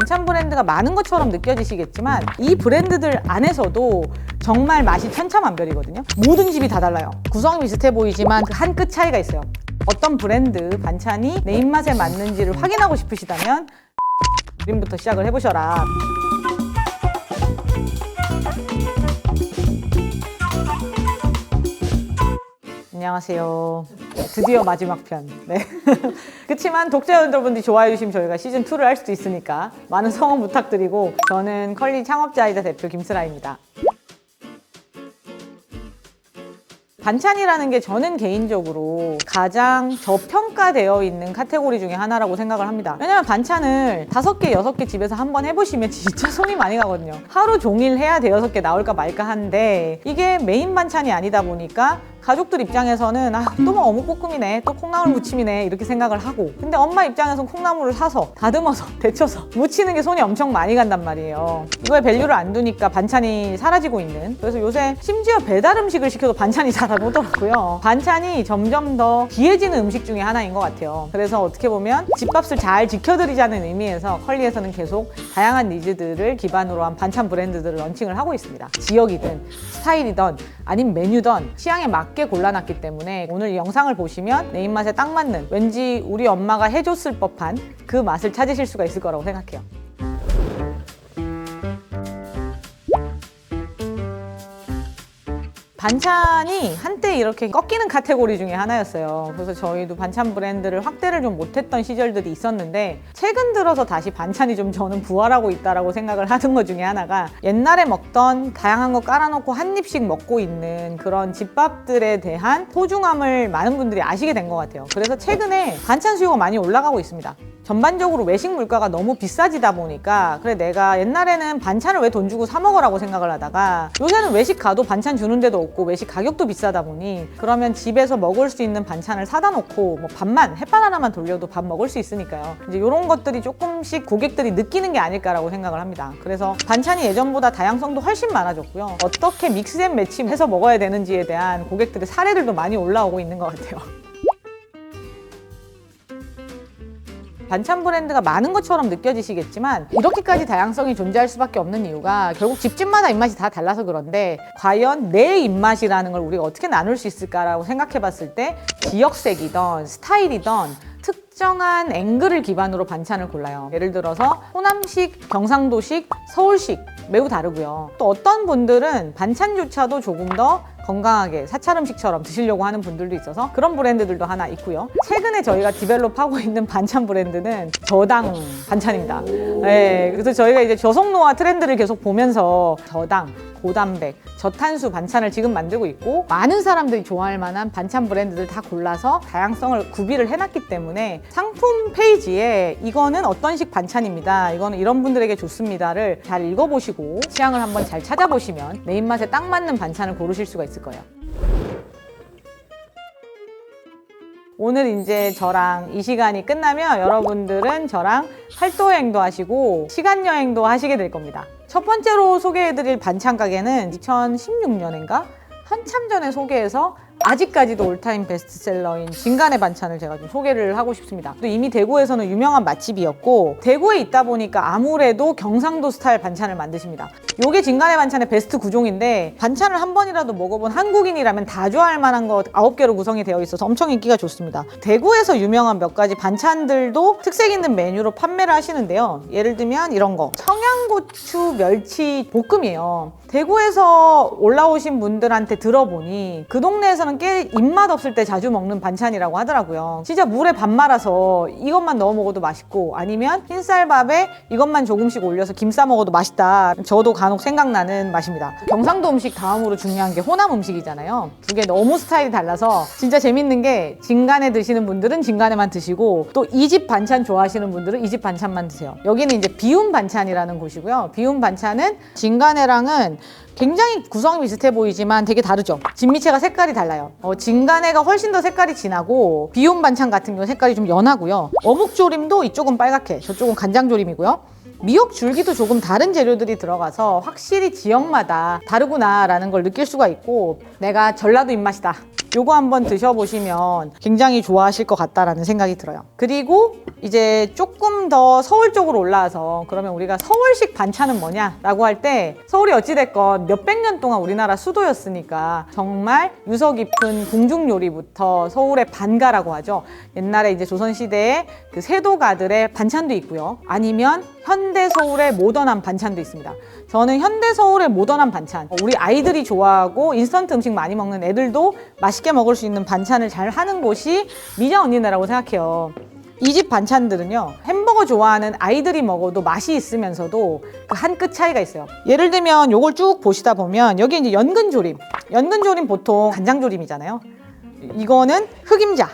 반찬 브랜드가 많은 것처럼 느껴지시겠지만 이 브랜드들 안에서도 정말 맛이 천차만별이거든요. 모든 집이 다 달라요. 구성이 비슷해 보이지만 그 한 끗 차이가 있어요. 어떤 브랜드 반찬이 내 입맛에 맞는지를 확인하고 싶으시다면 지금부터 시작을 해보셔라. 안녕하세요. 드디어 마지막 편. 네. 그렇지만 독자 여러분들이 좋아해 주시면 저희가 시즌2를 할 수도 있으니까 많은 성원 부탁드리고, 저는 컬리 창업자이자 대표 김슬아입니다. 반찬이라는 게 저는 개인적으로 가장 저평가되어 있는 카테고리 중에 하나라고 생각을 합니다. 왜냐면 반찬을 5개, 6개 집에서 한번 해보시면 진짜 손이 많이 가거든요. 하루 종일 해야 대여섯 개 나올까 말까 한데, 이게 메인 반찬이 아니다 보니까 가족들 입장에서는 또 뭐 어묵볶음이네, 또 콩나물 무침이네 이렇게 생각을 하고, 근데 엄마 입장에서는 콩나물을 사서 다듬어서 데쳐서 무치는 게 손이 엄청 많이 간단 말이에요. 이거에 밸류를 안 두니까 반찬이 사라지고 있는, 그래서 요새 심지어 배달 음식을 시켜도 반찬이 잘 안 오더라고요. 반찬이 점점 더 귀해지는 음식 중에 하나인 것 같아요. 그래서 어떻게 보면 집밥을 잘 지켜드리자는 의미에서 컬리에서는 계속 다양한 니즈들을 기반으로 한 반찬 브랜드들을 런칭을 하고 있습니다. 지역이든 스타일이든 아니면 메뉴든 취향에 맞게 골라놨기 때문에 오늘 이 영상을 보시면 내 입맛에 딱 맞는, 왠지 우리 엄마가 해줬을 법한 그 맛을 찾으실 수가 있을 거라고 생각해요. 반찬이 한때 이렇게 꺾이는 카테고리 중에 하나였어요. 그래서 저희도 반찬 브랜드를 확대를 좀 못했던 시절들이 있었는데, 최근 들어서 다시 반찬이 좀 저는 부활하고 있다라고 생각을 하는 것 중에 하나가, 옛날에 먹던 다양한 거 깔아놓고 한 입씩 먹고 있는 그런 집밥들에 대한 소중함을 많은 분들이 아시게 된 것 같아요. 그래서 최근에 반찬 수요가 많이 올라가고 있습니다. 전반적으로 외식 물가가 너무 비싸지다 보니까, 그래 내가 옛날에는 반찬을 왜 돈 주고 사 먹으라고 생각을 하다가, 요새는 외식 가도 반찬 주는 데도 없고 외식 가격도 비싸다 보니, 그러면 집에서 먹을 수 있는 반찬을 사다 놓고 뭐 밥만, 햇반 하나만 돌려도 밥 먹을 수 있으니까요. 이제 이런 것들이 조금씩 고객들이 느끼는 게 아닐까라고 생각을 합니다. 그래서 반찬이 예전보다 다양성도 훨씬 많아졌고요. 어떻게 믹스 앤 매치 해서 먹어야 되는지에 대한 고객들의 사례들도 많이 올라오고 있는 것 같아요. 반찬 브랜드가 많은 것처럼 느껴지시겠지만 이렇게까지 다양성이 존재할 수밖에 없는 이유가, 결국 집집마다 입맛이 다 달라서 그런데, 과연 내 입맛이라는 걸 우리가 어떻게 나눌 수 있을까라고 생각해 봤을 때, 지역색이든 스타일이든 특정한 앵글을 기반으로 반찬을 골라요. 예를 들어서 호남식, 경상도식, 서울식 매우 다르고요. 또 어떤 분들은 반찬조차도 조금 더 건강하게 사찰 음식처럼 드시려고 하는 분들도 있어서 그런 브랜드들도 하나 있고요. 최근에 저희가 디벨롭하고 있는 반찬 브랜드는 저당 반찬입니다. 네, 그래서 저희가 이제 저속노화 트렌드를 계속 보면서 저당, 고단백, 저탄수 반찬을 지금 만들고 있고, 많은 사람들이 좋아할 만한 반찬 브랜드들 다 골라서 다양성을 구비를 해놨기 때문에 상품 페이지에 이거는 어떤 식 반찬입니다, 이거는 이런 분들에게 좋습니다를 잘 읽어보시고 취향을 한번 잘 찾아보시면 내 입맛에 딱 맞는 반찬을 고르실 수가 있을 거예요. 오늘 이제 저랑 이 시간이 끝나면 여러분들은 저랑 팔도 여행도 하시고 시간 여행도 하시게 될 겁니다. 첫 번째로 소개해드릴 반찬 가게는 2016년인가? 한참 전에 소개해서 아직까지도 올타임 베스트셀러인 진간의 반찬을 제가 좀 소개를 하고 싶습니다. 또 이미 대구에서는 유명한 맛집이었고, 대구에 있다 보니까 아무래도 경상도 스타일 반찬을 만드십니다. 요게 진간의 반찬의 베스트 9종인데, 반찬을 한 번이라도 먹어본 한국인이라면 다 좋아할 만한 거 9개로 구성이 되어 있어서 엄청 인기가 좋습니다. 대구에서 유명한 몇 가지 반찬들도 특색 있는 메뉴로 판매를 하시는데요. 예를 들면 이런 거, 청양고추 멸치 볶음이에요. 대구에서 올라오신 분들한테 들어보니 그 동네에서는 꽤 입맛 없을 때 자주 먹는 반찬이라고 하더라고요. 진짜 물에 밥 말아서 이것만 넣어 먹어도 맛있고, 아니면 흰쌀밥에 이것만 조금씩 올려서 김 싸 먹어도 맛있다. 저도 간혹 생각나는 맛입니다. 경상도 음식 다음으로 중요한 게 호남 음식이잖아요. 두 개 너무 스타일이 달라서 진짜 재밌는 게, 진간에 드시는 분들은 진간에만 드시고, 또 이 집 반찬 좋아하시는 분들은 이 집 반찬만 드세요. 여기는 이제 비움 반찬이라는 곳이고요. 비움 반찬은 진간에랑은 굉장히 구성이 비슷해 보이지만 되게 다르죠. 진미채가 색깔이 달라요. 진간에가 훨씬 더 색깔이 진하고, 비움 반찬 같은 경우 색깔이 좀 연하고요. 어묵조림도 이쪽은 빨갛게, 저쪽은 간장조림이고요. 미역 줄기도 조금 다른 재료들이 들어가서 확실히 지역마다 다르구나라는 걸 느낄 수가 있고, 내가 전라도 입맛이다, 요거 한번 드셔보시면 굉장히 좋아하실 것 같다라는 생각이 들어요. 그리고 이제 조금 더 서울 쪽으로 올라와서, 그러면 우리가 서울식 반찬은 뭐냐 라고 할 때, 서울이 어찌됐건 몇백 년 동안 우리나라 수도였으니까 정말 유서 깊은 궁중 요리부터 서울의 반가라고 하죠. 옛날에 이제 조선시대에 그 세도가들의 반찬도 있고요, 아니면 현대 서울의 모던한 반찬도 있습니다. 저는 현대 서울의 모던한 반찬, 우리 아이들이 좋아하고 인스턴트 음식 많이 먹는 애들도 맛있게 먹을 수 있는 반찬을 잘 하는 곳이 미자 언니네라고 생각해요. 이 집 반찬들은요, 햄버거 좋아하는 아이들이 먹어도 맛이 있으면서도 그 한 끗 차이가 있어요. 예를 들면 요걸 쭉 보시다 보면 여기 이제 연근조림, 연근조림 보통 간장조림이잖아요. 이거는 흑임자,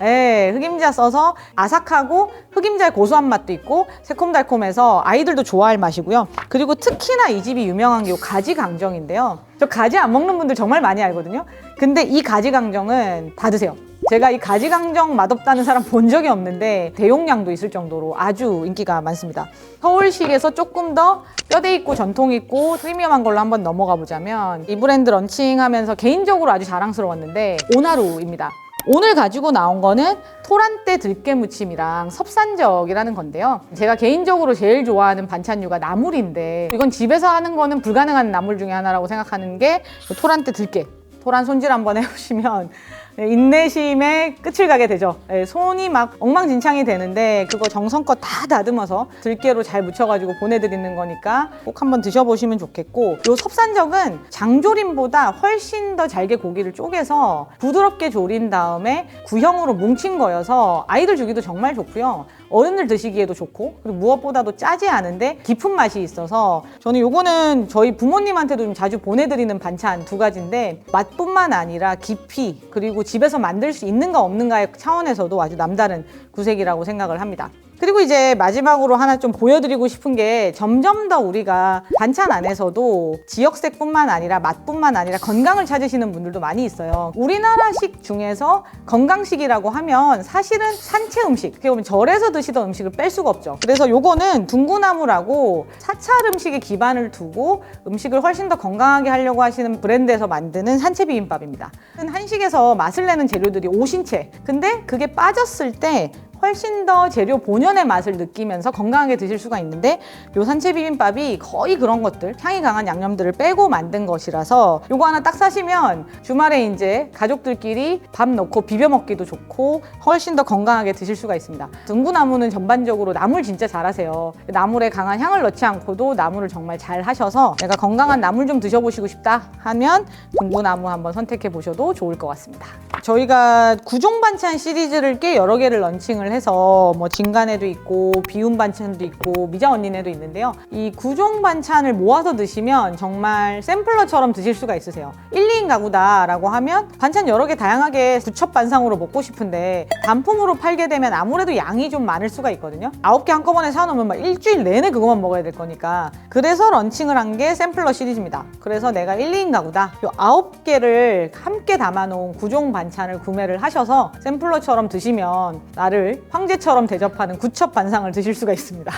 흑임자 써서 아삭하고 흑임자의 고소한 맛도 있고 새콤달콤해서 아이들도 좋아할 맛이고요. 그리고 특히나 이 집이 유명한 게 가지강정인데요. 저 가지 안 먹는 분들 정말 많이 알거든요. 근데 이 가지강정은 다 드세요. 제가 이 가지강정 맛없다는 사람 본 적이 없는데 대용량도 있을 정도로 아주 인기가 많습니다. 서울식에서 조금 더 뼈대 있고 전통 있고 프리미엄한 걸로 한번 넘어가 보자면, 이 브랜드 런칭하면서 개인적으로 아주 자랑스러웠는데 오나루입니다. 오늘 가지고 나온 거는 토란대 들깨무침이랑 섭산적이라는 건데요. 제가 개인적으로 제일 좋아하는 반찬류가 나물인데, 이건 집에서 하는 거는 불가능한 나물 중에 하나라고 생각하는 게 토란대 들깨. 토란 손질 한번 해보시면 인내심에 끝을 가게 되죠. 손이 막 엉망진창이 되는데 그거 정성껏 다 다듬어서 들깨로 잘 무쳐가지고 보내드리는 거니까 꼭 한번 드셔보시면 좋겠고, 요 섭산적은 장조림보다 훨씬 더 잘게 고기를 쪼개서 부드럽게 조린 다음에 구형으로 뭉친 거여서 아이들 주기도 정말 좋고요, 어른들 드시기에도 좋고, 그리고 무엇보다도 짜지 않은데 깊은 맛이 있어서 저는 요거는 저희 부모님한테도 좀 자주 보내드리는 반찬 두 가지인데, 맛뿐만 아니라 깊이, 그리고 집에서 만들 수 있는가 없는가의 차원에서도 아주 남다른 구색이라고 생각을 합니다. 그리고 이제 마지막으로 하나 좀 보여드리고 싶은 게, 점점 더 우리가 반찬 안에서도 지역색뿐만 아니라 맛뿐만 아니라 건강을 찾으시는 분들도 많이 있어요. 우리나라식 중에서 건강식이라고 하면 사실은 산채 음식, 어떻게 보면 절에서 드시던 음식을 뺄 수가 없죠. 그래서 요거는 둥구나무라고 사찰 음식에 기반을 두고 음식을 훨씬 더 건강하게 하려고 하시는 브랜드에서 만드는 산채 비빔밥입니다. 한식에서 맛을 내는 재료들이 오신채, 근데 그게 빠졌을 때 훨씬 더 재료 본연의 맛을 느끼면서 건강하게 드실 수가 있는데, 요 산채 비빔밥이 거의 그런 것들, 향이 강한 양념들을 빼고 만든 것이라서 요거 하나 딱 사시면 주말에 이제 가족들끼리 밥 넣고 비벼 먹기도 좋고 훨씬 더 건강하게 드실 수가 있습니다. 등구나무는 전반적으로 나물 진짜 잘하세요. 나물에 강한 향을 넣지 않고도 나물을 정말 잘 하셔서, 내가 건강한 나물 좀 드셔보시고 싶다 하면 등구나무 한번 선택해 보셔도 좋을 것 같습니다. 저희가 구종 반찬 시리즈를 꽤 여러 개를 런칭을 해서 뭐 진간에도 있고 비움 반찬도 있고 미자 언니네도 있는데요. 이 구종 반찬을 모아서 드시면 정말 샘플러처럼 드실 수가 있으세요. 1, 2인 가구다라고 하면 반찬 여러 개 다양하게 구첩반상으로 먹고 싶은데 단품으로 팔게 되면 아무래도 양이 좀 많을 수가 있거든요. 9개 한꺼번에 사놓으면 막 일주일 내내 그것만 먹어야 될 거니까, 그래서 런칭을 한 게 샘플러 시리즈입니다. 그래서 내가 1, 2인 가구다, 요 9개를 함께 담아놓은 구종 반찬을 구매를 하셔서 샘플러처럼 드시면 나를 황제처럼 대접하는 구첩 반상을 드실 수가 있습니다.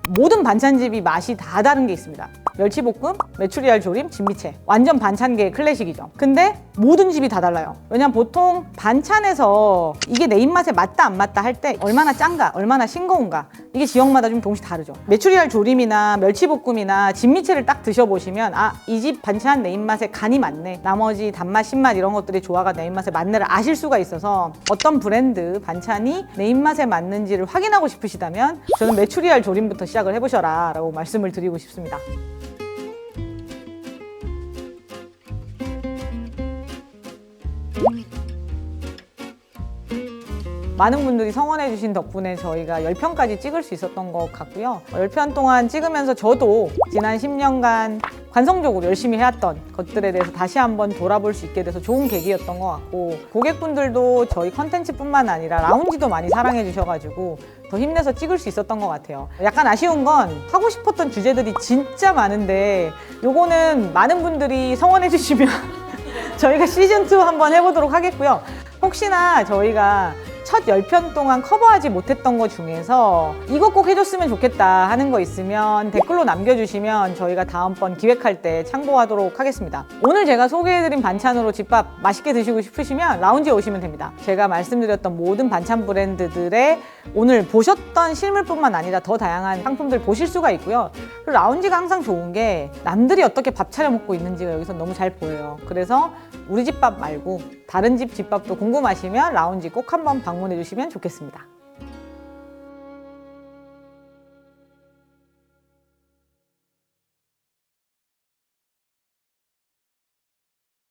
모든 반찬집이 맛이 다 다른 게 있습니다. 멸치볶음, 메추리알 조림, 진미채, 완전 반찬계의 클래식이죠. 근데 모든 집이 다 달라요. 왜냐면 보통 반찬에서 이게 내 입맛에 맞다 안 맞다 할 때 얼마나 짠가, 얼마나 싱거운가, 이게 지역마다 좀 조금씩 다르죠. 메추리알 조림이나 멸치볶음이나 진미채를 딱 드셔보시면, 아, 이 집 반찬 내 입맛에 간이 맞네, 나머지 단맛, 신맛 이런 것들의 조화가 내 입맛에 맞네를 아실 수가 있어서, 어떤 브랜드 반찬이 내 입맛에 맞는지를 확인하고 싶으시다면 저는 메추리알 조림부터 시작을 해보셔라 라고 말씀을 드리고 싶습니다. 많은 분들이 성원해 주신 덕분에 저희가 10편까지 찍을 수 있었던 것 같고요. 10편 동안 찍으면서 저도 지난 10년간 관성적으로 열심히 해왔던 것들에 대해서 다시 한번 돌아볼 수 있게 돼서 좋은 계기였던 것 같고, 고객분들도 저희 컨텐츠뿐만 아니라 라운지도 많이 사랑해 주셔가지고 더 힘내서 찍을 수 있었던 것 같아요. 약간 아쉬운 건 하고 싶었던 주제들이 진짜 많은데, 요거는 많은 분들이 성원해 주시면 저희가 시즌2 한번 해보도록 하겠고요. 혹시나 저희가 첫 10편 동안 커버하지 못했던 것 중에서 이거 꼭 해줬으면 좋겠다 하는 거 있으면 댓글로 남겨주시면 저희가 다음번 기획할 때 참고하도록 하겠습니다. 오늘 제가 소개해드린 반찬으로 집밥 맛있게 드시고 싶으시면 라운지에 오시면 됩니다. 제가 말씀드렸던 모든 반찬 브랜드들의 오늘 보셨던 실물뿐만 아니라 더 다양한 상품들 보실 수가 있고요. 그리고 라운지가 항상 좋은 게 남들이 어떻게 밥 차려 먹고 있는지가 여기서 너무 잘 보여요. 그래서 우리 집밥 말고 다른 집 집밥도 궁금하시면 라운지 꼭 한번 방문해 주시면 좋겠습니다.